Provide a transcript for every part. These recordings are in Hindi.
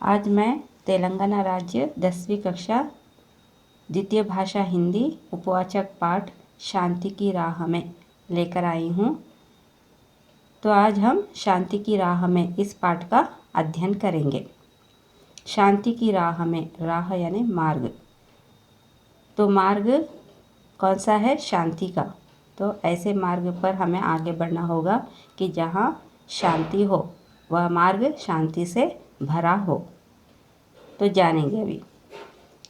आज मैं तेलंगाना राज्य 10वीं कक्षा द्वितीय भाषा हिंदी उपवाचक पाठ शांति की राह में लेकर आई हूँ। तो आज हम शांति की राह में इस पाठ का अध्ययन करेंगे। शांति की राह में, राह यानी मार्ग। तो मार्ग कौन सा है? शांति का। तो ऐसे मार्ग पर हमें आगे बढ़ना होगा कि जहाँ शांति हो, वह मार्ग शांति से भरा हो। तो जानेंगे अभी।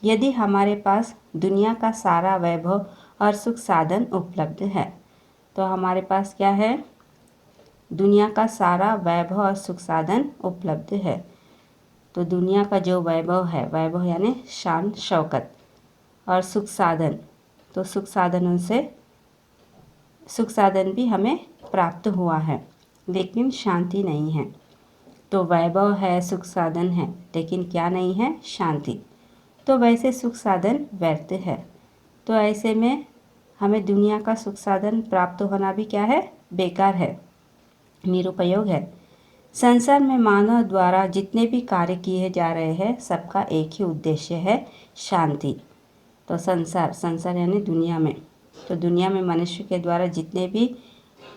यदि हमारे पास दुनिया का सारा वैभव और सुख साधन उपलब्ध है, तो हमारे पास क्या है? दुनिया का सारा वैभव और सुख साधन उपलब्ध है। तो दुनिया का जो वैभव है, वैभव यानी शान शौकत, और सुख साधन, तो सुख साधनों से सुख साधन भी हमें प्राप्त हुआ है, लेकिन शांति नहीं है। तो वैभव है, सुख साधन है, लेकिन क्या नहीं है? शांति। तो वैसे सुख साधन व्यर्थ है। तो ऐसे में हमें दुनिया का सुख साधन प्राप्त होना भी क्या है? बेकार है, निरुपयोग है। संसार में मानव द्वारा जितने भी कार्य किए जा रहे हैं, सबका एक ही उद्देश्य है, शांति। तो संसार यानी दुनिया में, तो दुनिया में मनुष्य के द्वारा जितने भी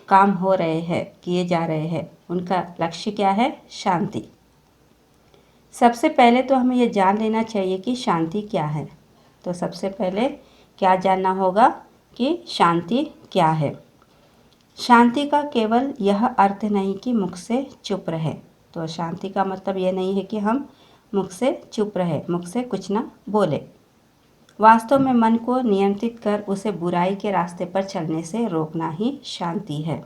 काम हो रहे हैं, किए जा रहे हैं, उनका लक्ष्य क्या है? शांति। सबसे पहले तो हमें ये जान लेना चाहिए कि शांति क्या है। तो सबसे पहले क्या जानना होगा कि शांति क्या है। शांति का केवल यह अर्थ नहीं कि मुख से चुप रहे। तो शांति का मतलब यह नहीं है कि हम मुख से चुप रहे, मुख से कुछ ना बोले। वास्तव में मन को नियंत्रित कर उसे बुराई के रास्ते पर चलने से रोकना ही शांति है।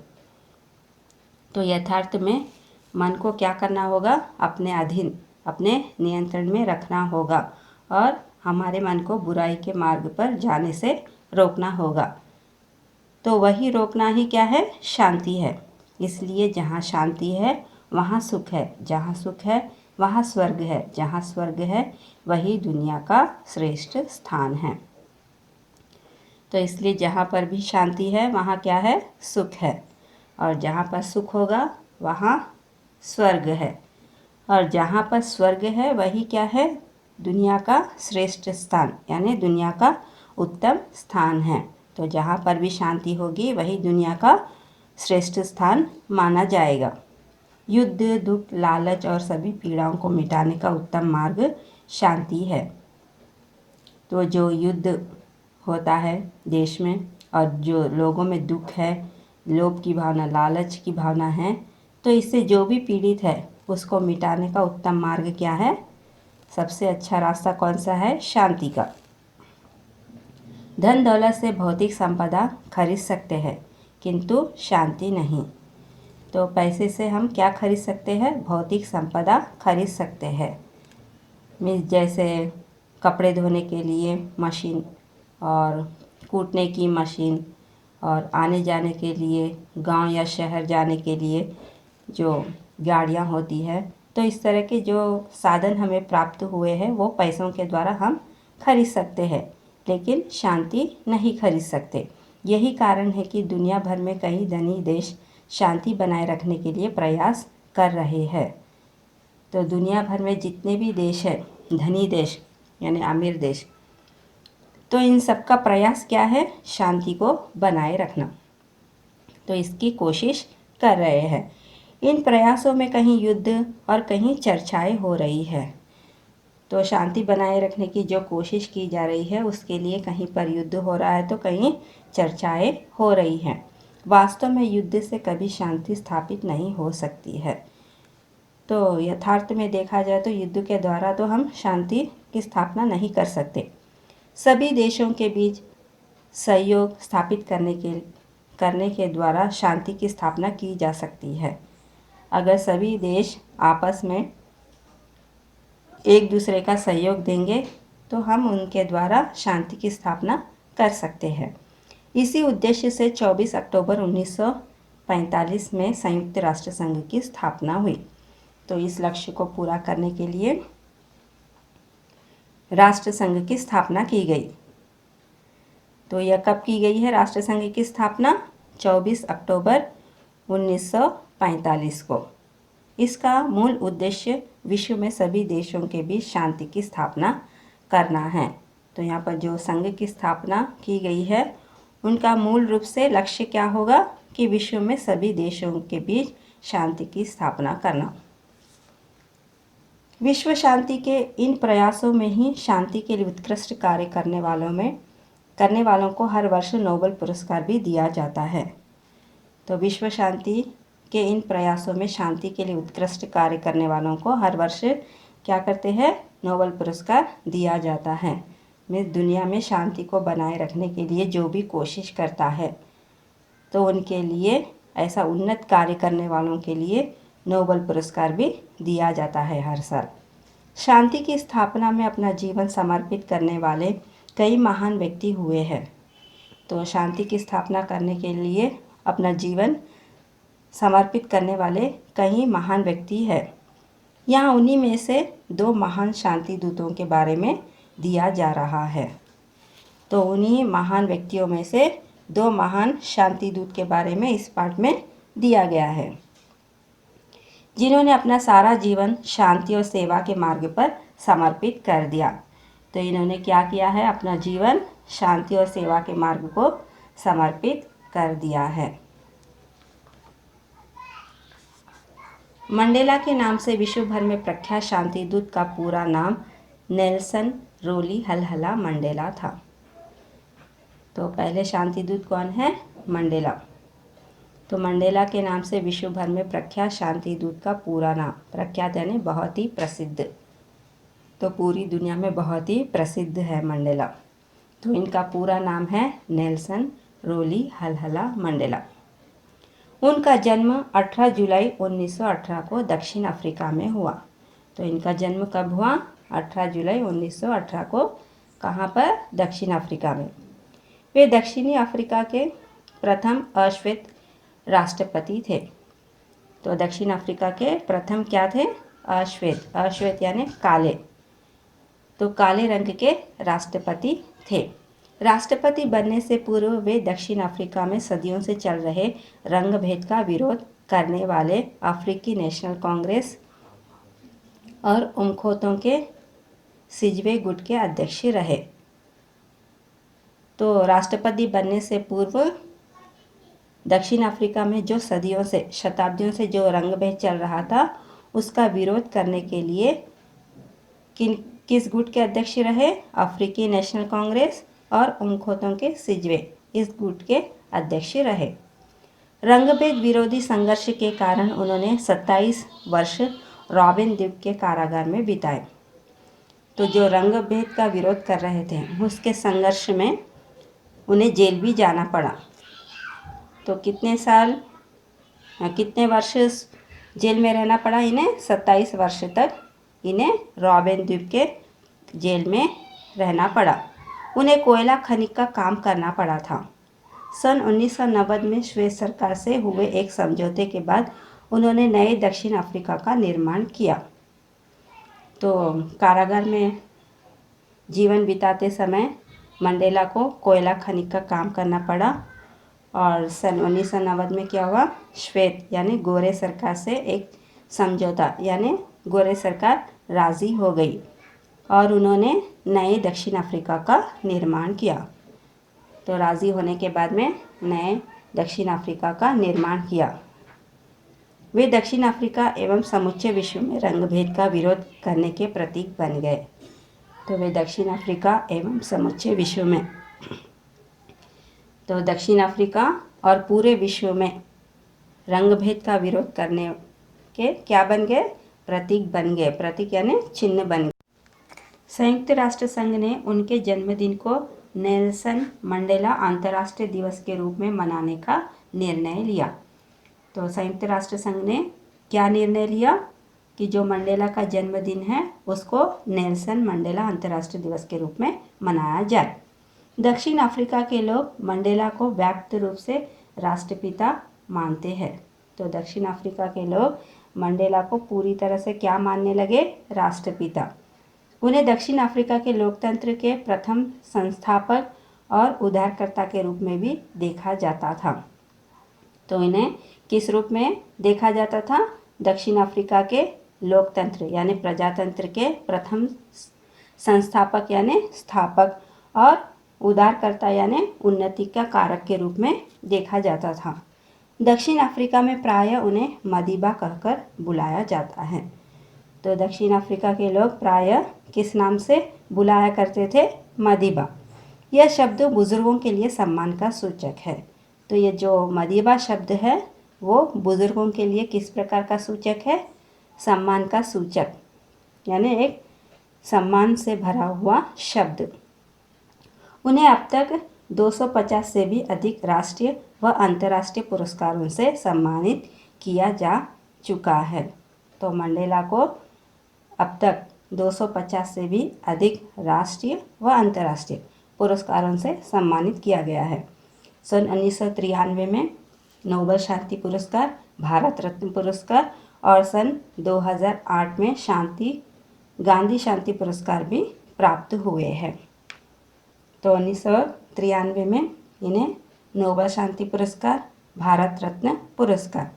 तो यथार्थ में मन को क्या करना होगा? अपने अधीन, अपने नियंत्रण में रखना होगा और हमारे मन को बुराई के मार्ग पर जाने से रोकना होगा। तो वही रोकना ही क्या है? शांति है। इसलिए जहाँ शांति है वहाँ सुख है, जहाँ सुख है वहाँ स्वर्ग है, जहाँ स्वर्ग है वही दुनिया का श्रेष्ठ स्थान है। तो इसलिए जहाँ पर भी शांति है वहाँ क्या है? सुख है, और जहाँ पर सुख होगा वहाँ स्वर्ग है, और जहाँ पर स्वर्ग है वही क्या है? दुनिया का श्रेष्ठ स्थान, यानी दुनिया का उत्तम स्थान है। तो जहाँ पर भी शांति होगी वही दुनिया का श्रेष्ठ स्थान माना जाएगा। युद्ध, दुख, लालच और सभी पीड़ाओं को मिटाने का उत्तम मार्ग शांति है। तो जो युद्ध होता है देश में, और जो लोगों में दुख है, लोभ की भावना, लालच की भावना है, तो इससे जो भी पीड़ित है उसको मिटाने का उत्तम मार्ग क्या है? सबसे अच्छा रास्ता कौन सा है? शांति का। धन दौलत से भौतिक संपदा खरीद सकते हैं, किंतु शांति नहीं। तो पैसे से हम क्या खरीद सकते हैं? भौतिक संपदा खरीद सकते हैं। मीन्स जैसे कपड़े धोने के लिए मशीन, और कूटने की मशीन, और आने जाने के लिए, गांव या शहर जाने के लिए जो गाड़ियां होती है। तो इस तरह के जो साधन हमें प्राप्त हुए हैं वो पैसों के द्वारा हम खरीद सकते हैं, लेकिन शांति नहीं खरीद सकते। यही कारण है कि दुनिया भर में कई धनी देश शांति बनाए रखने के लिए प्रयास कर रहे हैं। तो दुनिया भर में जितने भी देश हैं, धनी देश यानी अमीर देश, तो इन सब का प्रयास क्या है? शांति को बनाए रखना। तो इसकी कोशिश कर रहे हैं। इन प्रयासों में कहीं युद्ध और कहीं चर्चाएं हो रही है। तो शांति बनाए रखने की जो कोशिश की जा रही है उसके लिए कहीं पर युद्ध हो रहा है, तो कहीं चर्चाएं हो रही हैं। वास्तव में युद्ध से कभी शांति स्थापित नहीं हो सकती है। तो यथार्थ में देखा जाए तो युद्ध के द्वारा तो हम शांति की स्थापना नहीं कर सकते। सभी देशों के बीच सहयोग स्थापित करने के द्वारा शांति की स्थापना की जा सकती है। अगर सभी देश आपस में एक दूसरे का सहयोग देंगे तो हम उनके द्वारा शांति की स्थापना कर सकते हैं। इसी उद्देश्य से 24 अक्टूबर 1945 में संयुक्त राष्ट्र संघ की स्थापना हुई। तो इस लक्ष्य को पूरा करने के लिए राष्ट्र संघ की स्थापना की गई। तो यह कब की गई है राष्ट्र संघ की स्थापना? 24 अक्टूबर 1945 को। इसका मूल उद्देश्य विश्व में सभी देशों के बीच शांति की स्थापना करना है। तो यहाँ पर जो संघ की स्थापना की गई है उनका मूल रूप से लक्ष्य क्या होगा कि विश्व में सभी देशों के बीच शांति की स्थापना करना। विश्व शांति के इन प्रयासों में ही शांति के लिए उत्कृष्ट कार्य करने वालों को हर वर्ष नोबेल पुरस्कार भी दिया जाता है। तो विश्व शांति के इन प्रयासों में शांति के लिए उत्कृष्ट कार्य करने वालों को हर वर्ष क्या करते हैं, नोबेल पुरस्कार दिया जाता है। में दुनिया में शांति को बनाए रखने के लिए जो भी कोशिश करता है तो उनके लिए, ऐसा उन्नत कार्य करने वालों के लिए नोबेल पुरस्कार भी दिया जाता है हर साल। शांति की स्थापना में अपना जीवन समर्पित करने वाले कई महान व्यक्ति हुए हैं। तो शांति की स्थापना करने के लिए अपना जीवन समर्पित करने वाले कई महान व्यक्ति हैं। यहाँ उन्हीं में से 2 महान शांति दूतों के बारे में दिया जा रहा है। तो उन्हीं महान व्यक्तियों में से 2 महान शांति दूत के बारे में इस पाठ में दिया गया है, जिन्होंने अपना सारा जीवन शांति और सेवा के मार्ग पर समर्पित कर दिया। तो इन्होंने क्या किया है, अपना जीवन शांति और सेवा के मार्ग को समर्पित कर दिया है। मंडेला के नाम से विश्व भर में प्रख्यात शांति दूत का पूरा नाम नेल्सन रोली हलहला मंडेला था। तो पहले शांति दूत कौन है, मंडेला। तो मंडेला के नाम से विश्व भर में प्रख्यात शांति दूत का पूरा नाम, प्रख्यात यानी बहुत ही प्रसिद्ध, तो पूरी दुनिया में बहुत ही प्रसिद्ध है मंडेला। तो इनका पूरा नाम है नेल्सन रोली हलहला मंडेला। उनका जन्म 18 जुलाई 1918 को दक्षिण अफ्रीका में हुआ। तो इनका जन्म कब हुआ, 18 जुलाई 1918 को। कहाँ पर, दक्षिण अफ्रीका में। वे दक्षिणी अफ्रीका के प्रथम अश्वेत राष्ट्रपति थे। तो दक्षिण अफ्रीका के प्रथम क्या थे, अश्वेत। अश्वेत यानी काले, तो काले रंग के राष्ट्रपति थे। राष्ट्रपति बनने से पूर्व वे दक्षिण अफ्रीका में सदियों से चल रहे रंग भेद का विरोध करने वाले अफ्रीकी नेशनल कांग्रेस और उमखोतों के सिजवे गुट के अध्यक्ष रहे। तो राष्ट्रपति बनने से पूर्व दक्षिण अफ्रीका में जो सदियों से, शताब्दियों से जो रंग भेद चल रहा था उसका विरोध करने के लिए किस गुट के अध्यक्ष रहे, अफ्रीकी नेशनल कांग्रेस और उमखोतों के सिजवे, इस गुट के अध्यक्ष रहे। रंगभेद विरोधी संघर्ष के कारण उन्होंने 27 वर्ष रॉबिन द्वीप के कारागार में बिताए। तो जो रंगभेद का विरोध कर रहे थे उसके संघर्ष में उन्हें जेल भी जाना पड़ा। तो कितने वर्ष जेल में रहना पड़ा इन्हें, 27 वर्ष तक इन्हें रॉबिन द्वीप के जेल में रहना पड़ा। उन्हें कोयला खनिक का काम करना पड़ा था। सन 1990 में श्वेत सरकार से हुए एक समझौते के बाद उन्होंने नए दक्षिण अफ्रीका का निर्माण किया। तो कारागार में जीवन बिताते समय मंडेला को कोयला खनिक का काम करना पड़ा और सन 1990 में क्या हुआ, श्वेत यानी गोरे सरकार से एक समझौता, यानी गोरे सरकार राज़ी हो गई और उन्होंने नए दक्षिण अफ्रीका का निर्माण किया। तो राज़ी होने के बाद में नए दक्षिण अफ्रीका का निर्माण किया। वे दक्षिण अफ्रीका एवं समूचे विश्व में रंगभेद का विरोध करने के प्रतीक बन गए। तो वे दक्षिण अफ्रीका एवं समूचे विश्व में, तो दक्षिण अफ्रीका और पूरे विश्व में रंगभेद का विरोध करने के क्या बन गए, प्रतीक बन गए। प्रतीक यानी चिन्ह बन गए। संयुक्त राष्ट्र संघ ने उनके जन्मदिन को नेल्सन मंडेला अंतर्राष्ट्रीय दिवस के रूप में मनाने का निर्णय लिया। तो संयुक्त राष्ट्र संघ ने क्या निर्णय लिया कि जो मंडेला का जन्मदिन है उसको नेल्सन मंडेला अंतर्राष्ट्रीय दिवस के रूप में मनाया जाए। दक्षिण अफ्रीका के लोग मंडेला को व्यापक रूप से राष्ट्रपिता मानते हैं। तो दक्षिण अफ्रीका के लोग मंडेला को पूरी तरह से क्या मानने लगे, राष्ट्रपिता। उन्हें दक्षिण अफ्रीका के लोकतंत्र के प्रथम संस्थापक और उद्धारकर्ता के रूप में भी देखा जाता था। तो इन्हें किस रूप में देखा जाता था, दक्षिण अफ्रीका के लोकतंत्र यानी प्रजातंत्र के प्रथम संस्थापक यानी स्थापक और उदारकर्ता यानी उन्नति का कारक के रूप में देखा जाता था। दक्षिण अफ्रीका में प्रायः उन्हें मदीबा कहकर बुलाया जाता है। तो दक्षिण अफ्रीका के लोग प्रायः किस नाम से बुलाया करते थे? मदीबा। यह शब्द बुजुर्गों के लिए सम्मान का सूचक है। तो ये जो मदीबा शब्द है वो बुजुर्गों के लिए किस प्रकार का सूचक है? सम्मान का सूचक, यानी एक सम्मान से भरा हुआ शब्द। उन्हें अब तक 250 से भी अधिक राष्ट्रीय व अंतर्राष्ट्रीय पुरस्कारों से सम्मानित किया जा चुका है। तो मंडेला को अब तक 250 से भी अधिक राष्ट्रीय व अंतर्राष्ट्रीय पुरस्कारों से सम्मानित किया गया है। सन 1993 में नोबेल शांति पुरस्कार, भारत रत्न पुरस्कार और सन 2008 में गांधी शांति पुरस्कार भी प्राप्त हुए हैं। तो 1993 में इन्हें नोबेल शांति पुरस्कार, भारत रत्न पुरस्कार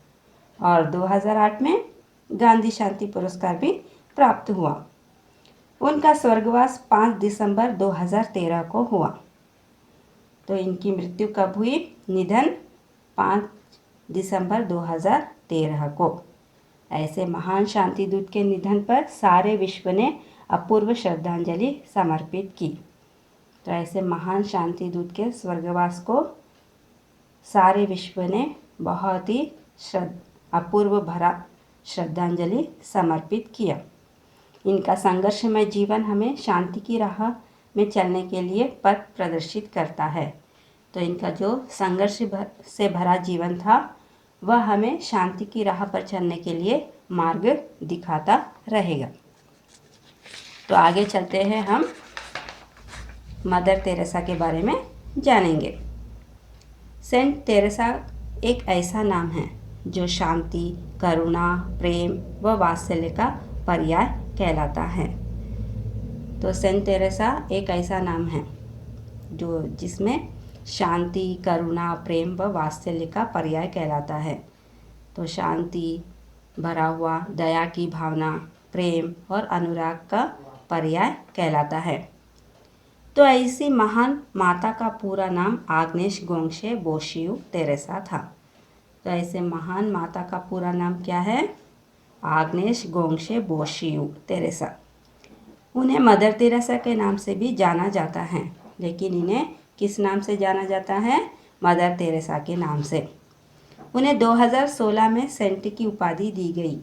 और 2008 में गांधी शांति पुरस्कार भी प्राप्त हुआ। उनका स्वर्गवास 5 दिसंबर 2013 को हुआ। तो इनकी मृत्यु कब हुई? निधन 5 दिसंबर 2013 को। ऐसे महान शांति दूत के निधन पर सारे विश्व ने अपूर्व श्रद्धांजलि समर्पित की। तो ऐसे महान शांति दूत के स्वर्गवास को सारे विश्व ने बहुत ही अपूर्व भरा श्रद्धांजलि समर्पित किया। इनका संघर्षमय जीवन हमें शांति की राह में चलने के लिए पथ प्रदर्शित करता है। तो इनका जो संघर्ष से भरा जीवन था वह हमें शांति की राह पर चलने के लिए मार्ग दिखाता रहेगा। तो आगे चलते हैं, हम मदर तेरेसा के बारे में जानेंगे। सेंट तेरेसा एक ऐसा नाम है जो शांति, करुणा, प्रेम व वात्सल्य का पर्याय कहलाता है। तो सेंट तेरेसा एक ऐसा नाम है जो जिसमें शांति, करुणा, प्रेम व वात्सल्य का पर्याय कहलाता है। तो शांति भरा हुआ, दया की भावना, प्रेम और अनुराग का पर्याय कहलाता है। तो ऐसी महान माता का पूरा नाम आग्नेस गोंगशे बोशियू तेरेसा था। तो ऐसे महान माता का पूरा नाम क्या है? Agnes Gonxhe Bojaxhiu Teresa. उन्हें मदर तेरेसा के नाम से भी जाना जाता है, लेकिन इन्हें किस नाम से जाना जाता है? मदर तेरेसा के नाम से। उन्हें 2016 में सेंट की उपाधि दी गई।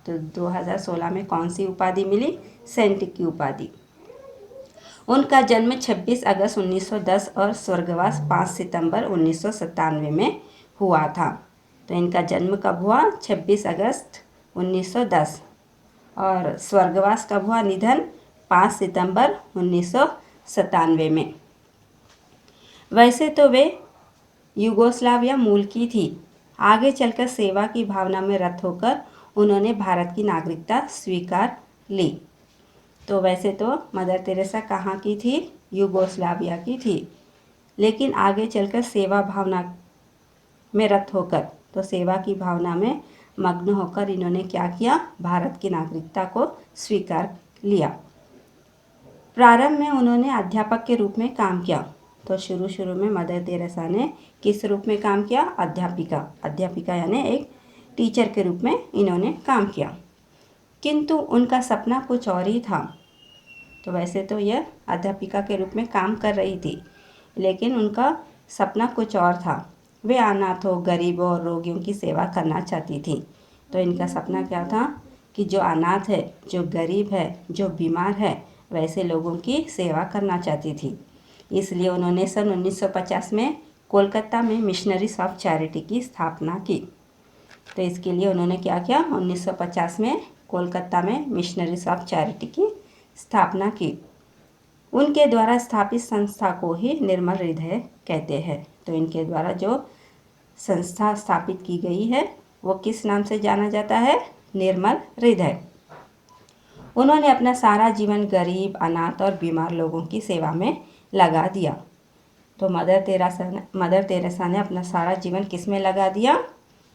तो 2016 में कौन सी उपाधि मिली? सेंट की उपाधि। उनका जन्म 26 अगस्त 1910 और स्वर्गवास 5 सितंबर 1997 में हुआ था। तो इनका जन्म कब हुआ? 26 अगस्त 1910 और स्वर्गवास कब हुआ? निधन 5 सितंबर 1997 में। वैसे तो वे यूगोस्लाविया मूल की थी। आगे चलकर सेवा की भावना में रत होकर उन्होंने भारत की नागरिकता स्वीकार ली। तो वैसे तो मदर तेरेसा कहाँ की थी? यूगोस्लाविया की थी, लेकिन आगे चलकर सेवा भावना में रत होकर, तो सेवा की भावना में मग्न होकर इन्होंने क्या किया? भारत की नागरिकता को स्वीकार लिया। प्रारंभ में उन्होंने अध्यापक के रूप में काम किया। तो शुरू में मदर तेरेसा ने किस रूप में काम किया? अध्यापिका यानी एक टीचर के रूप में इन्होंने काम किया, किंतु उनका सपना कुछ और ही था। तो वैसे तो यह अध्यापिका के रूप में काम कर रही थी, लेकिन उनका सपना कुछ और था। वे अनाथों, गरीबों और रोगियों की सेवा करना चाहती थी। तो इनका सपना क्या था कि जो अनाथ है, जो गरीब है, जो बीमार है, वैसे लोगों की सेवा करना चाहती थी। इसलिए उन्होंने सन 1950 में कोलकाता में मिशनरीज ऑफ चैरिटी की स्थापना की। तो इसके लिए उन्होंने क्या किया? 1950 में कोलकाता में मिशनरीज ऑफ चैरिटी की स्थापना की। उनके द्वारा स्थापित संस्था को ही निर्मल हृदय कहते हैं। तो इनके द्वारा जो संस्था स्थापित की गई है वो किस नाम से जाना जाता है? निर्मल हृदय। उन्होंने अपना सारा जीवन गरीब, अनाथ और बीमार लोगों की सेवा में लगा दिया। तो मदर तेरेसा ने अपना सारा जीवन किस में लगा दिया?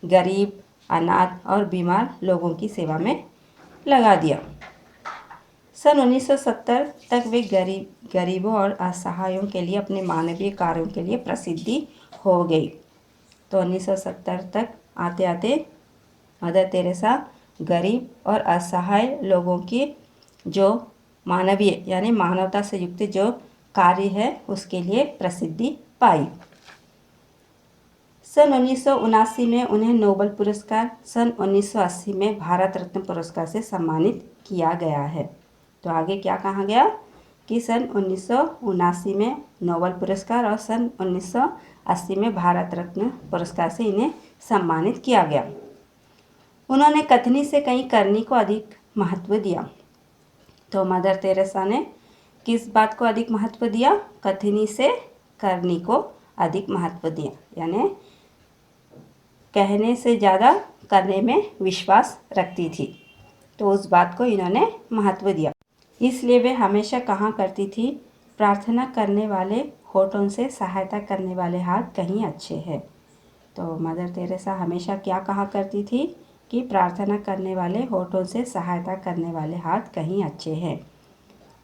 गरीब, अनाथ और बीमार लोगों की सेवा में लगा दिया। सन 1970 तक वे गरीबों और असहायों के लिए अपने मानवीय कार्यों के लिए प्रसिद्धि हो गई। तो 1970 तक आते आते मदर तेरेसा गरीब और असहाय लोगों की जो मानवीय यानी मानवता से युक्त जो कार्य है उसके लिए प्रसिद्धि पाई। सन 1979 में उन्हें नोबेल पुरस्कार, सन 1980 में भारत रत्न पुरस्कार से सम्मानित किया गया है। तो आगे क्या कहा गया कि सन 1979 में नोबेल पुरस्कार और सन 1980 में भारत रत्न पुरस्कार से इन्हें सम्मानित किया गया। उन्होंने कथनी से कहीं करनी को अधिक महत्व दिया। तो मदर तेरेसा ने किस बात को अधिक महत्व दिया? कथनी से करनी को अधिक महत्व दिया, यानी कहने से ज़्यादा करने में विश्वास रखती थी। तो उस बात को इन्होंने महत्व दिया। इसलिए वे हमेशा कहा करती थी, प्रार्थना करने वाले होठों से सहायता करने वाले हाथ कहीं अच्छे हैं। तो मदर तेरेसा हमेशा क्या कहा करती थी कि प्रार्थना करने वाले होठों से सहायता करने वाले हाथ कहीं अच्छे हैं।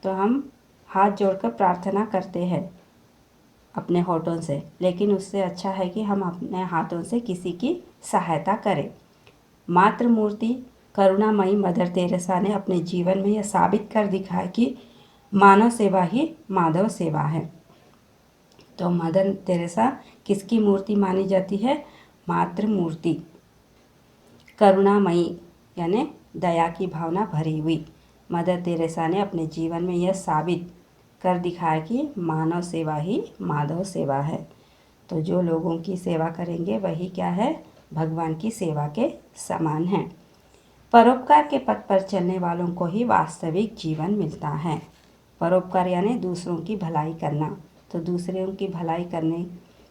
तो हम हाथ जोड़कर प्रार्थना करते हैं अपने होठों से, लेकिन उससे अच्छा है कि हम अपने हाथों से किसी की सहायता करें। मातृ मूर्ति करुणामयी मदर तेरेसा ने अपने जीवन में यह साबित कर दिखाया कि मानव सेवा ही माधव सेवा है। तो मदर तेरेसा किसकी मूर्ति मानी जाती है? मातृ मूर्ति करुणामयी यानी दया की भावना भरी हुई। मदर तेरेसा ने अपने जीवन में यह साबित कर दिखाया कि मानव सेवा ही माधव सेवा है। तो जो लोगों की सेवा करेंगे वही क्या है? भगवान की सेवा के समान है। परोपकार के पथ पर चलने वालों को ही वास्तविक जीवन मिलता है। परोपकार यानी दूसरों की भलाई करना। तो दूसरों की भलाई करने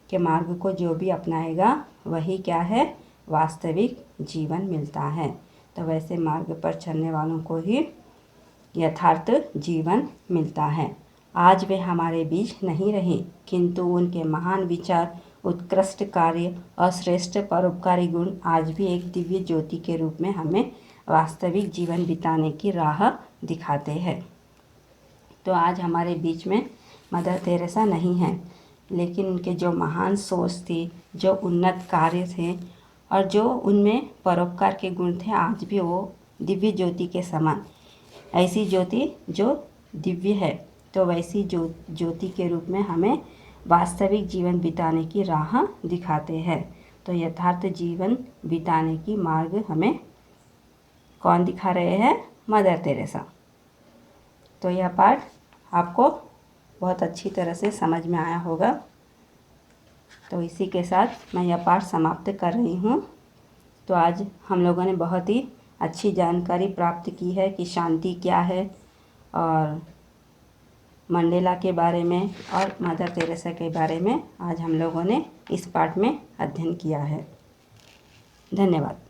के मार्ग को जो भी अपनाएगा वही क्या है? वास्तविक जीवन मिलता है। तो वैसे मार्ग पर चलने वालों को ही यथार्थ जीवन मिलता है। आज वे हमारे बीच नहीं रहे, किंतु उनके महान विचार, उत्कृष्ट कार्य और श्रेष्ठ परोपकारी गुण आज भी एक दिव्य ज्योति के रूप में हमें वास्तविक जीवन बिताने की राह दिखाते हैं। तो आज हमारे बीच में मदर तेरेसा नहीं है, लेकिन उनके जो महान सोच थी, जो उन्नत कार्य थे और जो उनमें परोपकार के गुण थे, आज भी वो दिव्य ज्योति के समान, ऐसी ज्योति जो दिव्य है, तो वैसी ज्योति के रूप में हमें वास्तविक जीवन बिताने की राह दिखाते हैं। तो यथार्थ जीवन बिताने की मार्ग हमें कौन दिखा रहे हैं? Mother Teresa. तो यह पाठ आपको बहुत अच्छी तरह से समझ में आया होगा। तो इसी के साथ मैं यह पाठ समाप्त कर रही हूँ। तो आज हम लोगों ने बहुत ही अच्छी जानकारी प्राप्त की है कि शांति क्या है और मंडेला के बारे में और मदर तेरेसा के बारे में आज हम लोगों ने इस पाठ में अध्ययन किया है। धन्यवाद।